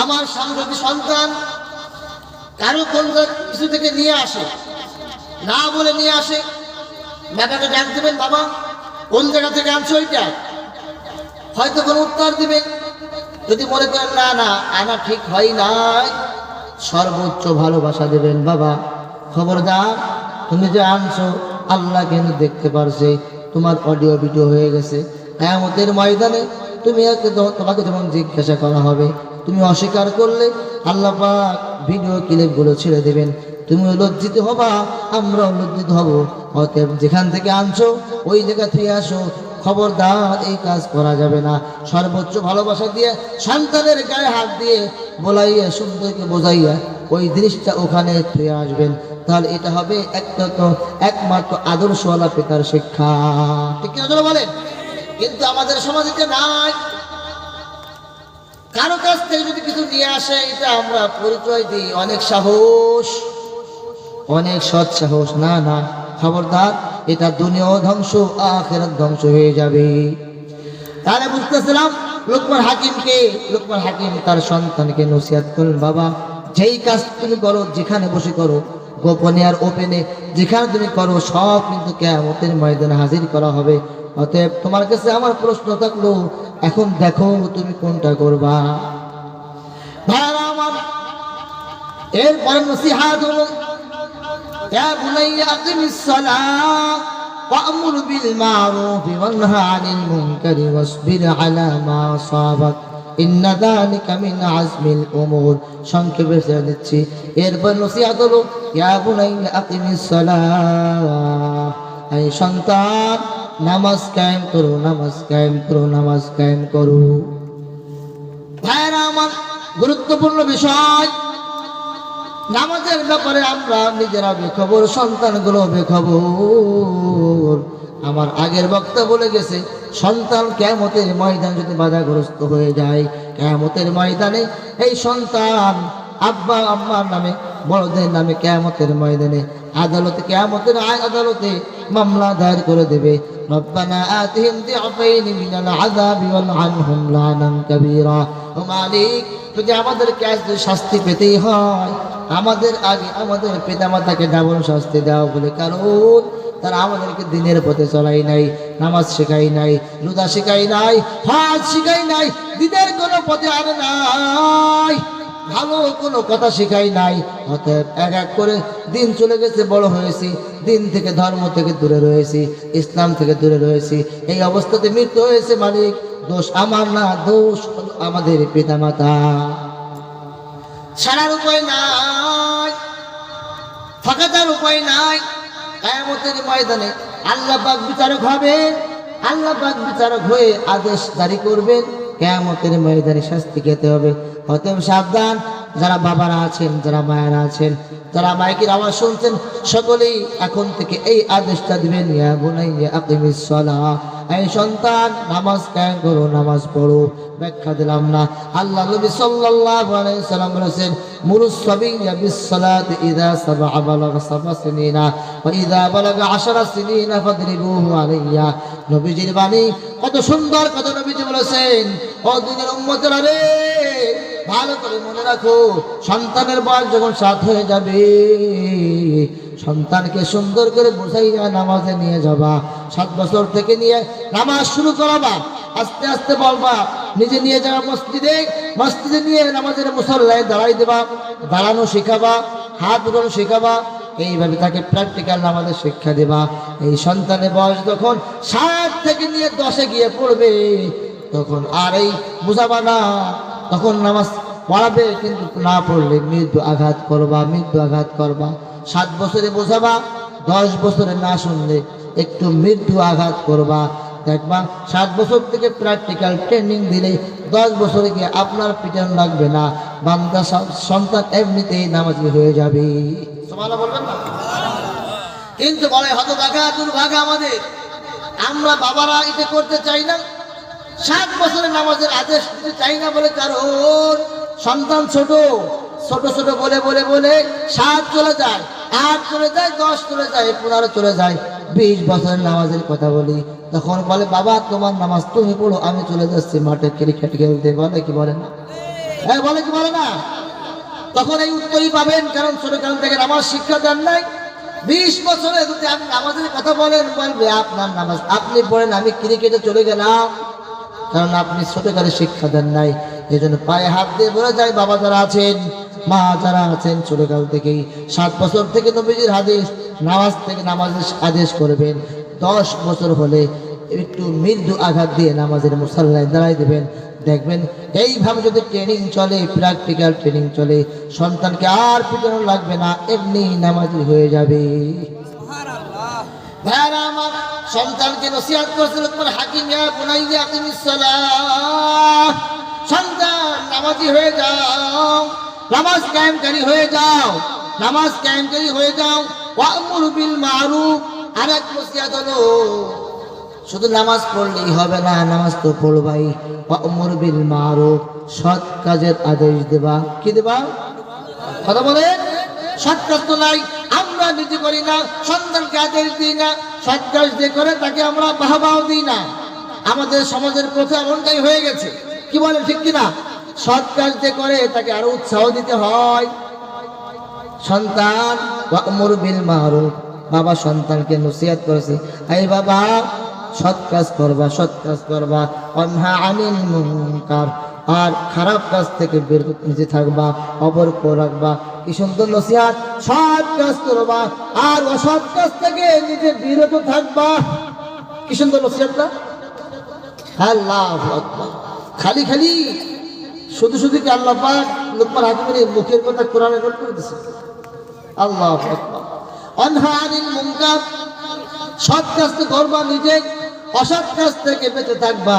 আমার সামনে যদি সন্তান কারো কোন কিছু থেকে নিয়ে আসে, না বলে নিয়ে আসে, ব্যাপারটা ডাক দেবেন, বাবা কোন জায়গা থেকে আনছো এটা? হয়তো কোনো উত্তর দিবেন। যদি মনে করেন না না আনা ঠিক হয় নাই, সর্বোচ্চ ভালোবাসা দেবেন, বাবা খবরদার তুমি যে আনছো আল্লাহ কিন্তু দেখতে পারছে, তোমার অডিও ভিডিও হয়ে গেছে, কিয়ামতের ময়দানে তুমি তোমাকে যখন জিজ্ঞাসা করা হবে, তুমি অস্বীকার করলে আল্লাহ পাক ভিডিও ক্লিপগুলো ছেড়ে দেবেন, তুমি লজ্জিত হবা, আমরাও লজ্জিত হব। অতএব যেখান থেকে আনছো ওই জায়গা থেকে আসো, খবরদার এই কাজ করা যাবে না। সর্বোচ্চ ভালোবাসা দিয়ে সন্তানের গায়ে হাত দিয়ে বলাইয়া সুন্দরকে বোঝাইয়া ওই জিনিসটা ওখানে ফিরে আসবেন। তাহলে এটা হবে একমাত্র আদর্শওয়ালা পিতার শিক্ষা। ঠিক কিনা চলো বলেন? কিন্তু আমাদের সমাজে এটা নাই। কারো কাছ থেকে যদি কিছু নিয়ে আসে, এটা আমরা পরিচয় দিই অনেক সাহস, অনেক সৎ সাহস। না না, খবরদার, এটা দুনিয়াও ধ্বংস, আখিরাত ধ্বংস হয়ে যাবে। তাহলে বুঝতেছিলাম লুকমান হাকিম তার সন্তানকে নসিহত করলেন, বাবা যেই কাজ তুমি করো, যেখানে বসে করো, গোপনে আর ওপেনে যেখানে তুমি করো, সব কিন্তু কিয়ামতের ময়দানে হাজির করা হবে। অতএব তোমার কাছে আমার প্রশ্ন থাকলো, এখন দেখো তুমি কোনটা করবা। ভাইরা আমার, এরপর নসিহত হলো, ইয়া বুনাইয়া আকিমিস সালাহ ওয়া'মুর বিল মা'রুফ ওয়ানহা আনিল মুনকারি ওয়াসবির আলা মা আসাবাক ইন্না যালিকা মিন আজমিল উমুর। সংক্ষেপে ছেড়ে দিচ্ছি। এরপর নসিহত হলো, ইয়া বুনাইয়া আকিমিস সালাহ, এই সন্তান নামাজ কায়েম করো, নামাজ কায়েম করো, নামাজ কায়েম করো। ভাইরা আমার, গুরুত্বপূর্ণ বিষয়, নামাজের ব্যাপারে আমরা নিজেরা বেখবর, সন্তানগুলো বেখবর। আমার আগের বক্তা বলে গেছে, সন্তান কিয়ামতের ময়দানে যদি বাধাগ্রস্ত হয়ে যায়, কিয়ামতের ময়দানে এই সন্তান আব্বা আম্মার নামে, বড়দের নামে কিয়ামতের ময়দানে কিয়ামতের আদালতে মামলা দায়ের করে দেবে। রব্বানা আতিহিম দি'ফাইনি মিনাল আযাবি ওয়ালআনহুম লা'নান কাবীরা। ও মালিক, যদি আমাদেরকে আজ শাস্তি পেতেই হয়, আমাদের আগে আমাদের পিতামাতাকে ডাবল শাস্তি দেওয়া বলে, কারণ তারা আমাদেরকে দিনের পথে চলাই নাই, নামাজ শেখাই নাই, রোজা শেখাই নাই, হজ শেখাই নাই, দিনের কোনো পথে আনে নাই, ভালো কোনো কথা শেখাই নাই। অতএব এক এক করে দিন চলে গেছে, বড় হয়েছি, দিন থেকে ধর্ম থেকে দূরে রয়েছি, ইসলাম থেকে দূরে রয়েছি, এই অবস্থাতে মৃত্যু হয়েছে। মালিক, দোষ আমার না, দোষ আমাদের পিতামাতা। ছাড়ার উপায় নাই, ফাঁকাতার উপায় নাই। কিয়ামতের ময়দানে আল্লাহ পাক বিচারক হবেন, আল্লাহ পাক বিচারক হয়ে আদেশ জারি করবেন, কিয়ামতের ময়দানে শাস্তি খেতে হবে। অতএব সাবধান, যারা বাবারা আছেন, যারা মায়েরা আছেন, যারা মাইকের আওয়াজ শুনছেন, সকলেই এখন থেকে এই আদেশটা দিবেন, ইয়া বুনাইয়া আকিমিস সালাহ, এই সন্তান নামাজ কায়েম করো, নামাজ পড়ো। ব্যাখ্যা দিলাম না। আল্লাহ নবী সাল্লাল্লাহু আলাইহি সাল্লাম বলেছেন, মুরুস সাবিয়্যা বিস সালাতি ইযা সাবআ বালাগা সাবআ সিনিনা ওয়া ইযা বালাগা 10 সিনিনা ফাদরিবুহু আলাইয়া। নবীজির বাণী কত সুন্দর, কত নবীজি বলেছেন, ও দুনিয়ার উম্মতেরা রে, ভালো করে মনে রাখো, সন্তানের বয়স যখন 7 হয়ে যাবে, সন্তানকে সুন্দর করে বোঝাইয়া নামাজে নিয়ে যাবা। 7 বছর থেকে নিয়ে নামাজ শুরু করাবা, আস্তে আস্তে বলবা, নিজে নিয়ে যাবা মসজিদে নিয়ে নামাজের মুসল্লায় দাঁড়াই দেবা, দাঁড়ানো শেখাবা, হাত উঠানো শেখাবা, এইভাবে তাকে প্র্যাকটিক্যাল নামাজের শিক্ষা দেবা। এই সন্তানের বয়স যখন 7 থেকে নিয়ে 10-এ গিয়ে পড়বে, তখন আর এই বুঝাবা না, তখন নামাজ পড়াবে, কিন্তু না পড়লে মৃত্যু আঘাত করবা। 7 বছরে বোঝাবা, 10 বছরে না শুনলে একটু মৃত্যু আঘাত করবা। দেখবা 7 বছর থেকে প্র্যাকটিক্যাল ট্রেনিং দিলে 10 বছরে গিয়ে আপনার পিটান লাগবে না, বান্দা সন্তান এমনিতেই নামাজি হয়ে যাবে। সুবহানাল্লাহ বলবেন না? কিন্তু বলে হতভাগা, দুর্ভাগা আমাদের, আমরা বাবারা এটা করতে চাই না, 7 বছরের নামাজের আদেশ দিতে চাই না বলে, কারণ সন্তান ছোট বলে 7 চলে যায়, 8 চলে যায়, 10 চলে যায়, 15 চলে যায়, 20 বছরের নামাজের কথা বলি, তখন বলে বাবা তোমার নামাজ তুমি পড়ো, আমি চলে যাচ্ছি মাঠে ক্রিকেট খেলতে। বলে কি বলে না? হ্যাঁ বলে কি বলে না? তখন এই উত্তরই পাবেন, কারণ ছোটকাল থেকে নামাজ শিক্ষা দেন নাই। 20 বছরে যদি আপনি নামাজের কথা বলেন, বলবে আপনার নামাজ আপনি পড়েন, আমি ক্রিকেটে চলে গেলাম, কারণ আপনি ছোটকালে শিক্ষা দেন নাই। এই জন্য পায়ে হাত দিয়ে বলে যায়, বাবা যারা আছেন, মা যারা আছেন, ছোটকাল থেকেই 7 বছর থেকে নবীজির হাদিস নামাজ থেকে নামাজের আদেশ করবেন। 10 বছর হলে একটু মৃদু আঘাত দিয়ে নামাজের মুসাল্লায় দাঁড়াই দেবেন। দেখবেন এইভাবে যদি ট্রেনিং চলে, প্র্যাকটিক্যাল ট্রেনিং চলে, সন্তানকে আর পিটানো লাগবে না, এমনি নামাজি হয়ে যাবে। ভাইরা আমার, সন্তানকে নসিহত করেছে লোকমান হাকিম, ইয়া বুনাইয়া আকিমিস সালাহ, সন্তান নামাজি হয়ে যাও, নামাজ কায়েমকারী হয়ে যাও, নামাজ কায়েমকারী হয়ে যাও। ওয়া'মুর বিল মারুফ, আরেক নসিহত হলো শুধু নামাজ পড়লেই হবে না, নামাজ তো পড়বাই। ওয়া'মুর বিল মারুফ, সৎ কাজের আদেশ দেবা। কি দেবা? কথা বলেন। সৎ কাজ তো নাই, আমরা নিজে করি না, সন্তানকে আদেশ দিই না। সৎ কাজ যে করে তাকে আমরা বাহবাও দিই না। আমাদের সমাজের প্রথা এমনটাই হয়ে গেছে। কি বলে ঠিক কিনা? সৎ কাজ যে করে তাকে আরো উৎসাহ দিতে হয়। সন্তান ওয়া'মুর বিল মারুফ, বাবা সন্তানকে নসিহত করেছে, এই বাবা সৎ কাজ করবা, সৎ কাজ করবা। ওয়ানহা আনিল মুনকার, আর খারাপ কাজ থেকে বেঁচে থাকবা, অপরকে রাখবা। কি সুন্দর নসিহত! সৎ কাজ করবা আর অসৎ কাজ থেকে নিজে বিরত থাকবা। কি সুন্দর নসিহত না? আল্লাহু আকবার। খালি খালি শুধু শুধু কি আল্লাহ পাক লোকমান হাকিমের মুখের কথা কোরআনে নোট করে দিয়েছে? আল্লাহু আকবার। ওয়ানহা আনিল মুনকার, সৎ কাজ তো করবা নিজে, অসৎ কাজ থেকে বেঁচে থাকবা।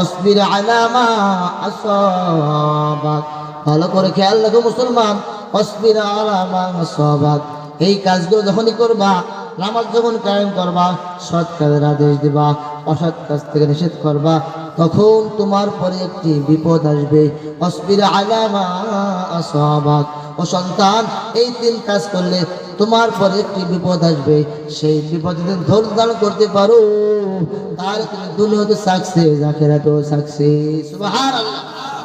অসবির আলা মা আসাবাক, ভালো করে খেয়াল রাখো মুসলমান। অসবির আলা মা আসাবাক, এই কাজগুলো যখনই করবা, নামাজ যখন কায়েম করবা, সৎ কাজের আদেশ দিবা, অসৎ কাজ থেকে নিষেধ করবা, তখন তোমার পরে একটি বিপদ আসবে। অসবির আলা মা আসাবাক, ও সন্তান এই 3 কাজ করলে তোমার পরে একটি বিপদ আসবে। সেই বিপদে যদি ধৈর্য ধারণ করতে পারো, তাহলে তুমি দুনিয়াতে সাকসেস, আখিরাতেও সাকসেস। সুবহানাল্লাহ।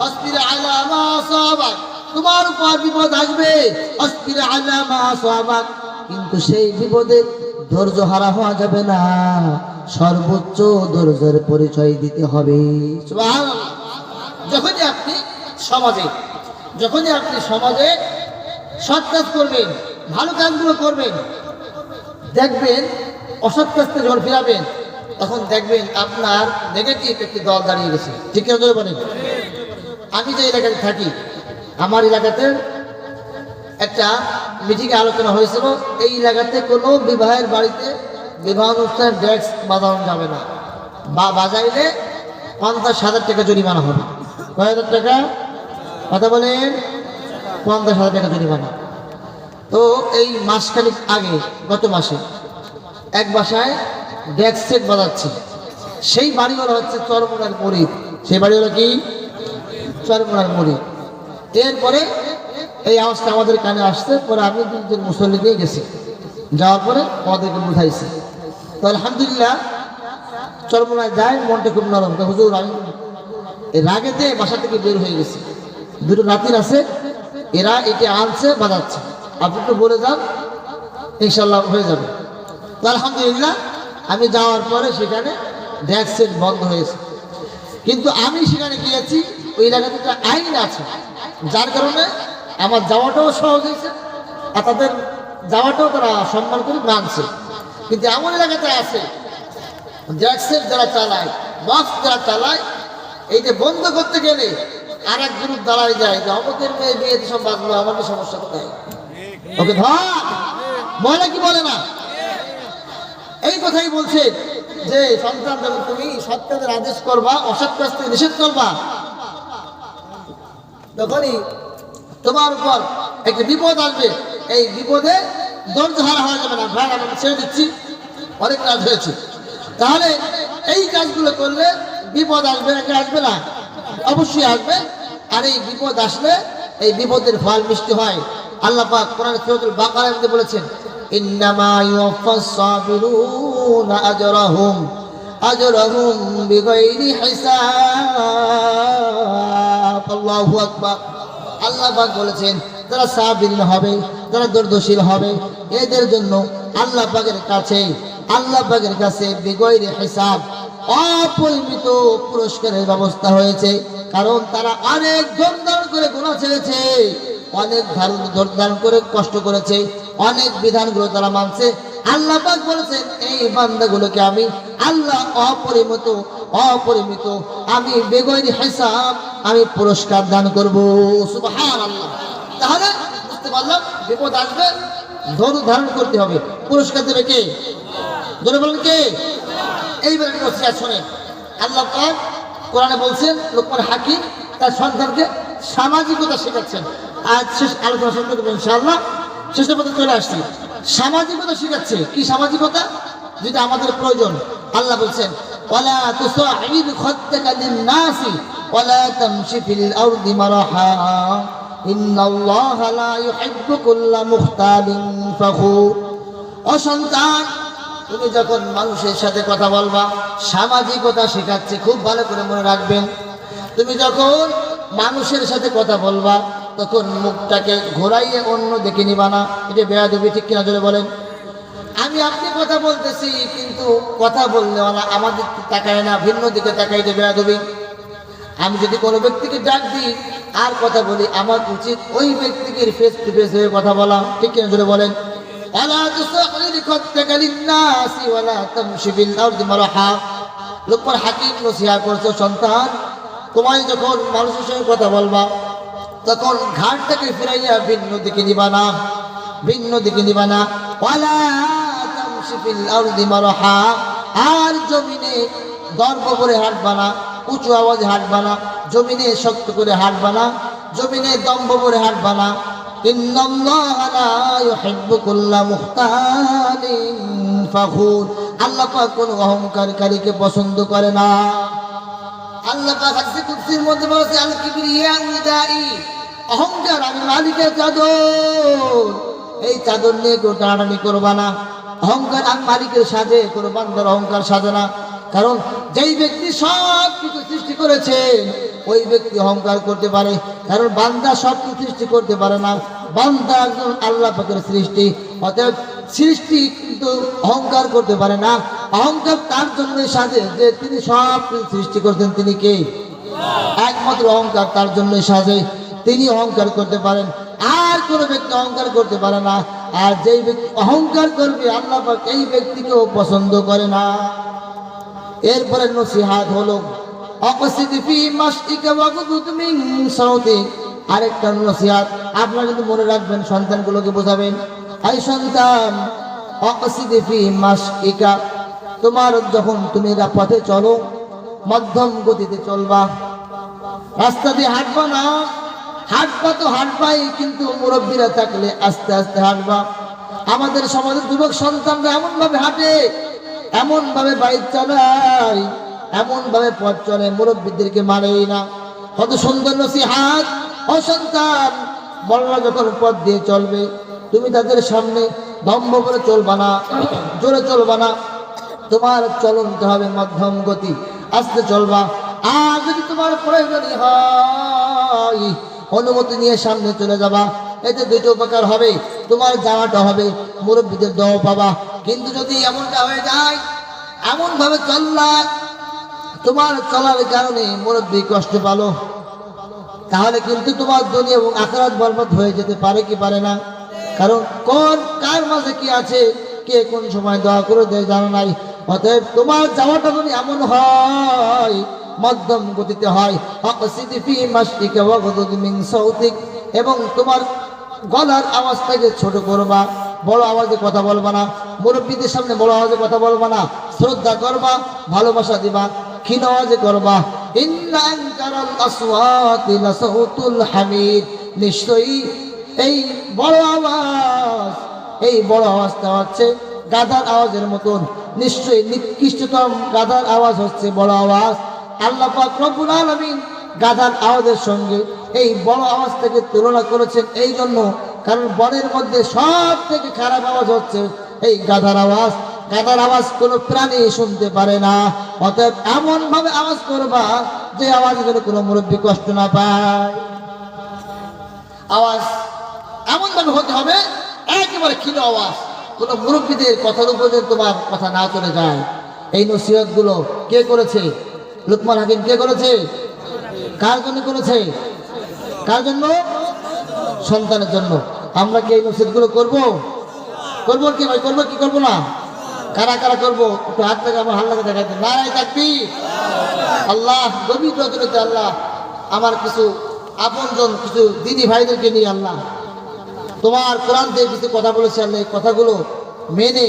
আসবির আলা মা আসাবাক, তোমার উপর বিপদ আসবে। আসবির আলা মা আসাবাক, কিন্তু সেই বিপদে ধৈর্য হারা হওয়া যাবে না, সর্বোচ্চ ধৈর্যের পরিচয় দিতে হবে। সুবহানাল্লাহ। যখনই আপনি সমাজে সৎ কাজ করবেন, ভালো কাজগুলো করবেন, দেখবেন অসৎ কাজ থেকে যখন ফিরাবেন, তখন দেখবেন আপনার নেগেটিভ একটি দল দাঁড়িয়ে গেছে। ঠিক আছে বলেন? আমি যে এলাকাতে থাকি, আমার এলাকাতে একটা মিটিংয়ে আলোচনা হয়েছিল, এই এলাকাতে কোনো বিবাহের বাড়িতে বিবাহ অনুষ্ঠানের ডেস্ক বাজানো যাবে না, বা বাজাইলে 50,000 টাকা জরিমানা হবে। কয় হাজার টাকা? কথা বলেন। 50,000 টাকা জরিমানা। তো এই মাসখানিক আগে, গত মাসে এক বাসায় ডেস্ক সেট বাজাচ্ছে, সেই বাড়িওয়ালা হচ্ছে চরমোনার মুরিদ। সেই বাড়িওয়ালা কি? চরমোনার মুরিদ। এরপরে এই আওয়াজটা আমাদের কানে আসছে, পরে আমি 2 জন মুসল্লি দিয়ে গেছি, যাওয়ার পরে আমাদেরকে বুঝাইছি। তো আলহামদুলিল্লাহ চরমোনায় যায়, মনটা খুব নরম। তো হুজুর আমি এই রাগেতে বাসা থেকে বের হয়ে গেছি, 2টো নাতির আছে, এরা এটি আনছে বাজাচ্ছে, আপনি একটু বলে যান, ইনশাল্লাহ হয়ে যাবে। তো আলহামদুলিল্লাহ আমি যাওয়ার পরে সেখানে ডেস্ক সেট বন্ধ হয়েছে। কিন্তু আমি সেখানে গিয়েছি, ওই এলাকাতে একটা আইন আছে, যার কারণে আমার যাওয়াটাও সহজ হয়েছে, আর তাদের যাওয়াটাও তারা সম্মান করে মানছে। কিন্তু এমন এলাকাতে আছে ডেস্ক সেট যারা চালায়, বক্স যারা চালায়, এই যে বন্ধ করতে গেলে আর এক গ্রুপ দাঁড়ায় যায় যে অমুকের মেয়ে বিয়েতে সব বাঁচলো, আমার কি সমস্যা কোথায়? ওকে ধর, বলে কি বলে না? এই কথাই বলছে যে সন্তান যখন তুমি সৎ কাজের আদেশ করবা, অসৎ কাজ থেকে নিষেধ করবা, তখনই তোমার উপর একটি বিপদ আসবে। এই বিপদে ধৈর্য হারা হয়ে যাবে না। ভাই আমি ছেড়ে দিচ্ছি, অনেক কাজ হয়েছে। তাহলে এই কাজগুলো করলে বিপদ আসবে নাকি আসবে না? অবশ্যই আসবে। আর এই বিপদ আসলে এই বিপদের ফল মিষ্টি হয়। আল্লাহ পাক কোরআন সূরাতুল বাকারার মধ্যে বলেছেন, ইন্নামা ইউওয়াফাস সাবিরুনা আজরাহুম বিগাইরি হিসাব। আল্লাহু আকবার। আল্লাহ পাক বলেছেন, যারা সাবিরিন হবে, যারা ধৈর্যশীল হবে, এদের জন্য আল্লাহ পাকের কাছে বিগাইরি হিসাব, অপরিমিত পুরস্কারের ব্যবস্থা হয়েছে। কারণ তারা অনেক ধৈর্য করে গুনাহ ছেড়েছে, অনেক ধারণ করে কষ্ট করেছে, অনেক বিধানগুলো তারা মানছে। আল্লাহ পাক বলেছেন, এই বান্দাগুলোকে আমি আল্লাহ অপরিমিত আমি বেগৈরি হিসাব আমি পুরস্কার দান করব। সুবহানাল্লাহ। তাহলে বুঝতে পারলাম, বিপদ আসবে, ধৈর্য ধারণ করতে হবে। পুরস্কার দেবে কে? জোরে বলেন কে? এইবার নসিহত শুনেন। আল্লাহ পাক কোরআনে বলছেন, লোকমান হাকিম তার সন্তানকে সামাজিকতা শেখাচ্ছেন। আজ শেষ আলোচনা শুনতে দেবেন ইনশাআল্লাহ। শেষের পথে চলে আসছি। সামাজিকতা শেখাচ্ছে। কি সামাজিকতা? যেটা আমাদের প্রয়োজন। আল্লাহ বলছেন, ওয়ালা তুসাইদ খাদ্দাকা লিন-নাসি ওয়ালা তামশি ফিল আরদি মারাহা ইন্নাল্লাহা লা ইউহিব্বু কুল্লা মুখতালিন ফাখুর। ও সন্তান, তুমি যখন মানুষের সাথে কথা বলবা, সামাজিকতা শেখাচ্ছে, খুব ভালো করে মনে রাখবেন। তুমি যখন মানুষের সাথে কথা বলবা, তখন মুখটাকে ঘোরাইয়ে অন্য দিকে নিবা না। এটা বেয়াদবি, ঠিক কিনা জোরে বলেন? আপনি কথা বলতেছি, কিন্তু কথা বললে আমার দিকে তাকায় না, ভিন্ন দিকে তাকাই, এটা বেয়াদবি। আমি যদি কোনো ব্যক্তিকে ডাক দিই আর কথা বলি, আমার উচিত ওই ব্যক্তিকে ফেস টু ফেস হয়ে কথা বলা, ঠিক কিনা জোরে বলেন? লোকমান হাকিম নসিহত করছে, সন্তান, তোমায় যখন মানুষের সঙ্গে কথা বলবা, তখন ঘাটটাকে ফিরাইয়া ভিন্ন দিকে নিবা না। ওয়ালা তামশি ফিল আরদি মারহা, আর জমিনে গর্ব করে হাঁটবা না, উঁচু আওয়াজে হাঁটবা না, জমিনে শক্ত করে হাঁটবা না, জমিনে দম্ভ করে হাঁটবা না। ইন্নাল্লাহা লা ইউহিব্বু কুল্লা মুখতালিন ফাখুর। আল্লাহ পাক কোনো অহংকারীকে পছন্দ করে না। আল্লাহ পাক হাদিসে কুদসির মধ্যে বলেছে, আল কিবরিয়া উদাই, অহংকার আমি মালিকের চাদর, এই চাদর নিয়ে কেউ টানাটানি করবা না। অহংকার আমি মালিকের সাজে, কোনো বান্দার অহংকার সাজে না। কারণ যেই ব্যক্তি সব কিছু সৃষ্টি করেছেন, ওই ব্যক্তি অহংকার করতে পারে। কারণ বান্দা সব কিছু সৃষ্টি করতে পারে না, বান্দা একজন আল্লাহ পাকের সৃষ্টি। অতএব সৃষ্টি কিন্তু অহংকার করতে পারে না। অহংকার তার জন্য সাজে যে তিনি সব কিছু সৃষ্টি করছেন, তিনি কে? একমাত্র অহংকার তার জন্য সাজে, তিনি অহংকার করতে পারেন। আর কোনো ব্যক্তি অহংকার করতে পারে না। আর যেই ব্যক্তি অহংকার করবে, আল্লাহ পাক এই ব্যক্তিকেও পছন্দ করে না। এরপরে নসিহত হলো, অকসিদ ফি মাশইকা ওয়াগদুদ মিন সাউতিক। আরেকটা নসিহত আপনারা কিন্তু মনে রাখবেন, সন্তানগুলোকে বোঝাবেন। এই সন্তান, অকসিদ ফি মাশইকা, তোমার যখন তুমি পথে চলো, মধ্যম গতিতে চলবা। রাস্তা দিয়ে হাঁটবা না, হাঁটবা তো হাঁটবাই, কিন্তু মুরব্বীরা থাকলে আস্তে আস্তে হাঁটবা। আমাদের সমাজের যুবক সন্তানরা এমন ভাবে হাঁটে, এমন ভাবে বাইক চালায়, এমন ভাবে পথ চলে, মুরব্বীদেরকে মানেই না। কত সুন্দর নসিহত! ও সন্তান, বড়রা যখন পথ দিয়ে চলবে, তুমি তাদের সামনে দম্ভ করে চলবা না, জোরে চলবা না। তোমার চলনতে হবে মধ্যম গতি, আস্তে চলবা। আর যদি তোমার প্রয়োজনই হয়, অনুমতি নিয়ে সামনে চলে যাবা। এতে দুটো উপকার হবে, তোমার যাওয়াটা হবে, মুরব্বীদের দোয়া পাবা। কিন্তু যদি এমনটা হয়ে যায়, এমন ভাবে চললা, তোমার চলার কারণে মুরব্বী কষ্ট পালো, তাহলে কিন্তু তোমার দুনিয়া এবং আখিরাত বরবাদ হয়ে যেতে পারে কি পারে না? কারণ কার মাঝে কি আছে, কে কোন সময় দোয়া করে দেয় জানা নাই। অতএব তোমার যাওয়াটা যদি এমন হয়, মধ্যম গতিতে হয়, অকসিদ ফি মাশইকা ওয়াগদুদ মিন সাউতিক, এবং তোমার গলার আওয়াজটাকে ছোট করবা, বড় আওয়াজে কথা বলবা না। মুরব্বীদের সামনে বড় আওয়াজে কথা বলবা না, শ্রদ্ধা করবা, ভালোবাসা দিবা, ক্ষীণ আওয়াজে করবা। ইন্না আনকারাল আসওয়াতি লাসাউতুল হামিদ, নিশ্চয়ই এই বড় আওয়াজটা হচ্ছে গাধার আওয়াজের মতন। নিশ্চয়ই নিকৃষ্টতম গাধার আওয়াজ হচ্ছে বড় আওয়াজ। আল্লাহ পাক রব্বুল আলামিন গাধার আওয়াজের সঙ্গে এই বড় আওয়াজ থেকে তুলনা করেছেন। এই জন্য কারণ বনের মধ্যে সব থেকে খারাপ আওয়াজ হচ্ছে এই গাধার আওয়াজ। গাধার আওয়াজ কোনো প্রাণী শুনতে পারে না। অতএব এমন ভাবে আওয়াজ করবা যে আওয়াজ যেন কোনো মুরব্বী কষ্ট না পায়। আওয়াজ এমন ভাবে হতে হবে একেবারে ক্ষীণ আওয়াজ, কোনো মুরব্বীদের কথার উপরে তোমার কথা না চলে যায়। এই নসিহত গুলো কে করেছে? লুকমান হাকিম কে করেছে? কার জন্য করেছে? কার জন্য? সন্তানের জন্য। আমরা কি এই নসিহত গুলো করবো? করবো কি ভাই? করবো কি করবো না? কারা কারা করবো? একটু হাত থেকে আমার হাল্লাকে দেখাইতে। নারায়ে তাকবীর। আল্লাহ গভীর রজনীতে আল্লাহ আমার কিছু আপনজন, কিছু দিদি ভাইদেরকে নিয়ে আল্লাহ তোমার কোরআন থেকে কিছু কথা বলেছে আল্লাহ, এই কথাগুলো মেনে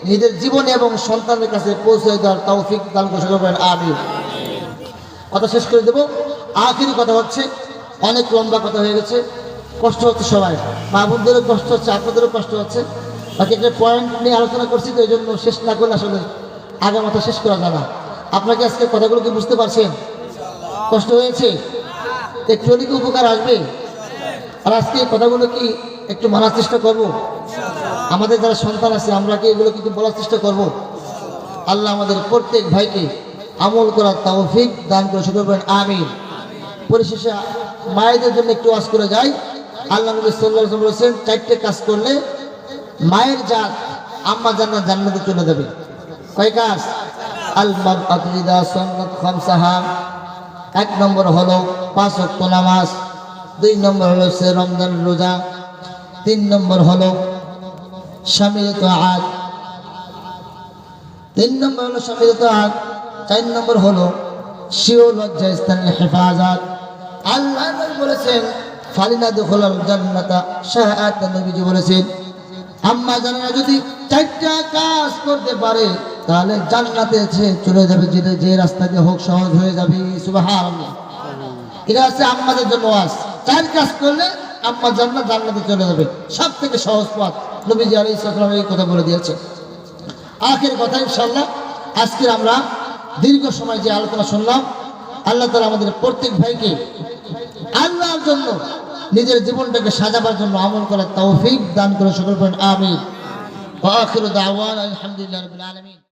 নিজের জীবনে এবং সন্তানের কাছে পৌঁছে দেওয়ার তৌফিক দান করবেন। আমিন। কথা শেষ করে দেবো। আখিরি কথা হচ্ছে, অনেক লম্বা কথা হয়ে গেছে, কষ্ট হচ্ছে সবাই, মা বোনদেরও কষ্ট হচ্ছে, আপনাদেরও কষ্ট হচ্ছে। বাকি একটা পয়েন্ট নিয়ে আলোচনা করছি তো এই জন্য শেষ না করলে আসলে আগে মাথা শেষ করা যায় না। আপনাকে আজকে কথাগুলো কি বুঝতে পারছেন? কষ্ট হয়েছে? একটু কি উপকার আসবে? আর আজকে এই কথাগুলো কি একটু মানার চেষ্টা করব? আমাদের যারা সন্তান আছে আমরা কি এগুলো কিন্তু বলার চেষ্টা করব? আল্লাহ আমাদের প্রত্যেক ভাইকে আমল করার তৌফিক দান করে করবেন। আমিন। পরিশেষে মায়েদের জন্য একটু ওয়াজ করে যাই। আল্লাহ নবী সাল্লাল্লাহু আলাইহি ওয়াসাল্লাম বলেছেন, 4টে কাজ করলে মায়ের জাত আম্মা জান্নাত জান্নাতে চলে যাবে। কয় কাজ? আল মারআতু ইযা সাল্লাত খামসাহা, 1 নম্বর হলো 5 ওয়াক্ত নামাজ, 2 নম্বর হলো রমজান রোজা, 3 নম্বর হলো স্বামীর তাআত, 3 নম্বর হলো স্বামীর তাআত, 4 নম্বর হলো শিও লজ্জা স্থানের হেফাজত। আল্লাহ নবী বলেছেন, ফালিনা দুখুলাল জান্নাতা শাহাত। নবীজি বলেছেন, আম্মা জানেরা যদি 4টা কাজ করতে পারে তাহলে জান্নাতে চলে যাবে, যে রাস্তা দিয়ে হোক সহজ হয়ে যাবে। সুবহানাল্লাহ। এটা হচ্ছে আম্মাদের জন্য ওয়াজ। 4 কাজ করলে আম্মা জান্নাতে চলে যাবে, সব থেকে সহজ পথ। নবীজি আলাইহিস সালাম এই কথা বলে দিয়েছে। আখির কথা ইনশাআল্লাহ, আজকে আমরা দীর্ঘ সময় যে আলোচনা শুনলাম, আল্লাহ তাআলা আমাদের প্রত্যেক ভাইকে আল্লাহর জন্য নিজের জীবনটাকে সাজাবার জন্য আমল করার তৌফিক দান করে সকল বলেন আমিন। ওয়া আখিরু দাওয়ানা আলহামদুলিল্লাহি রাব্বিল আলামিন।